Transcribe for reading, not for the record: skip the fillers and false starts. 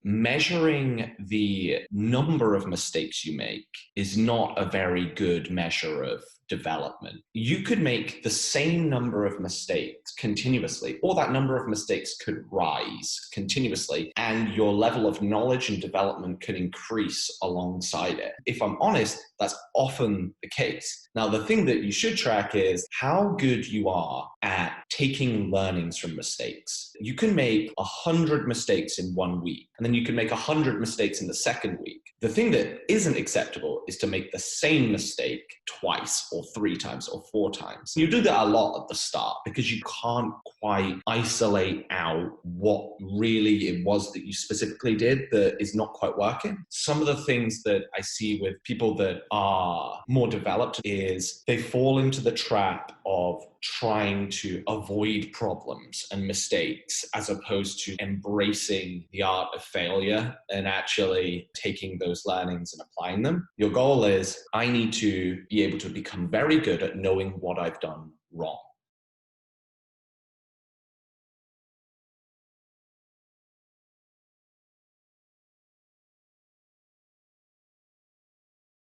measuring the number of mistakes you make is not a very good measure of development. You could make the same number of mistakes continuously, or that number of mistakes could rise continuously, and your level of knowledge and development could increase alongside it. If I'm honest, that's often the case. Now, the thing that you should track is how good you are at taking learnings from mistakes. You can make 100 mistakes in 1 week, and then you can make 100 mistakes in the second week. The thing that isn't acceptable is to make the same mistake twice or 3 times or 4 times. You do that a lot at the start because you can't quite isolate out what really it was that you specifically did that is not quite working. Some of the things that I see with people that are more developed is they fall into the trap of trying to avoid problems and mistakes as opposed to embracing the art of failure and actually taking those learnings and applying them. Your goal is, I need to be able to become very good at knowing what I've done wrong.